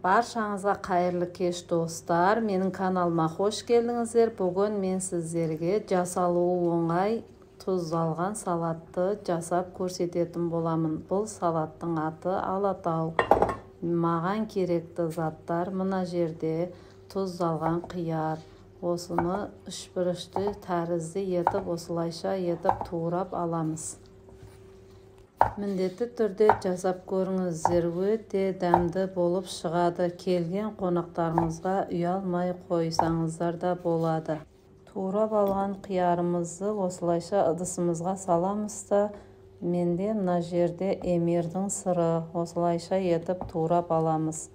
Баршаңызға қайырлы кеш достар. Менің каналыма хош келдіңіздер. Бүгін мен сіздерге жасалуы оңай тұздалған салатты жасап көрсететін боламын. Бұл салаттың аты алатау. Маған керекті заттар мына жерде: тұздалған қияр. Осыны үшбұрышты тәрізді етіп, осылайша етіп турап аламыз. Міндетті түрде жасап көріңіздер, өте дәмді болып шығады. Келген қонақтарыңызға ұялмай қойсаңыздар да болады. Турап алған қиярымызды осылайша ыдысымызға саламыз да, менде мына жерде эмирдің сыры, осылайша етіп турап аламыз.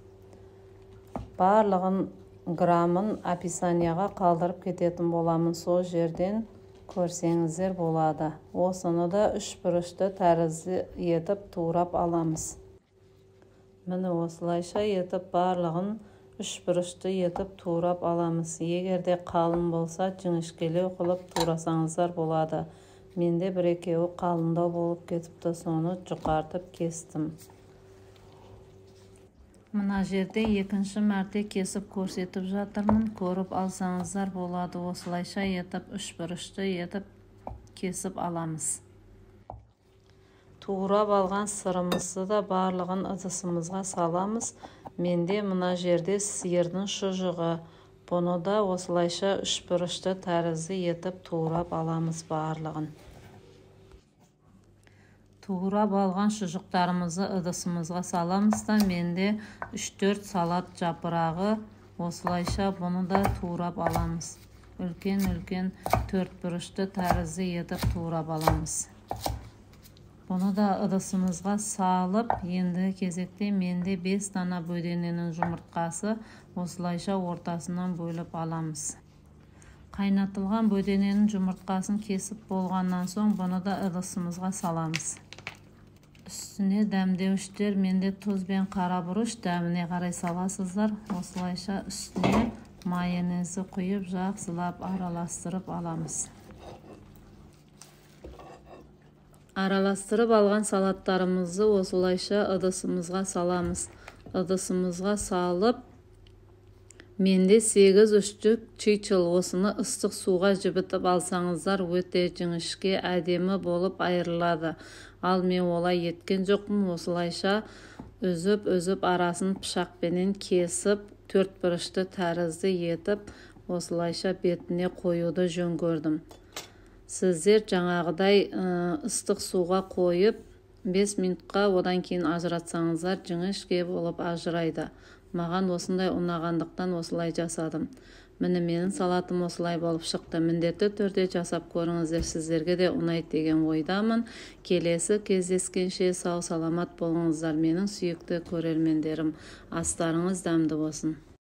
Барлығын грамын описанияға қалдырып кететін боламын, сол жерден көрсеңіздер болады. Осыны да үшбұрышты тәрізді етіп турап аламыз. Міне осылайша етіп барлығын үшбұрышты етіп турап аламыз. Егерде қалың болса, жіңішкелеу қылып турасаңыздар болады. Менде бір-екеуі қалыңдау болып кетіпті, соны жұқартып кестім. Мына жерде екінші мәрте кесіп көрсетіп жатырмын, көріп алсаңыздар болады. Осылайша етіп үшбұрышты етіп кесіп аламыз. Турап алған сырымызды да барлығын ыдысымызға саламыз. Менде мына жерде сиырдың шұжығы. Бұны да осылайша үшбұрышты тәрізді етіп турап аламыз барлығын. Турап алған шұжықтарымызды ыдысымызға саламыз да, менде 3-4 салат жапырағы. Осылайша бұны да турап аламыз. Үлкен-үлкен төртбұрышты тәрізді етіп турап аламыз. Бұны да ыдысымызға салып, енді кезекте менде 5 дана бөдененің жұмыртқасы, осылайша ортасынан бөліп аламыз. Қайнатылған бөдененің жұмыртқасын кесіп болғаннан соң, бұны да ыдысымызға саламыз. Үстіне дәмдеуіштер, менде тұз бен қарабұрыш, дәміне қарай саласыздар. Осылайша үстіне майонезді құйып, жақсылап араластырып аламыз. Араластырып алған салаттарымызды осылайша ыдысымызға саламыз. Ыдысымызға салып, менде 8 үштік чыйчыл. Осыны ыстық суға жібітіп алсаңыздар, өте жіңішке, әдемі болып айырылады. Ал мен олай еткен жоқпын. Осылайша үзіп арасын пышақпенен кесіп, төртбұрышты тәрізді етіп, осылайша бетіне қоюды жөн көрдім. Сіздер жаңағыдай ыстық суға қойып 5 минутқа, одан кейін ажыратсаңыздар, жіңішке болып ажырайды. Маған осындай ұнағандықтан осылай жасадым. Міне менің салатым осылай болып шықты. Міндетті түрде жасап көріңіздер, сіздерге де ұнайды деген ойдамын. Келесі кездескенше сау саламат болыңыздар, менің сүйікті көрермендерім. Астарыңыз дәмді болсын.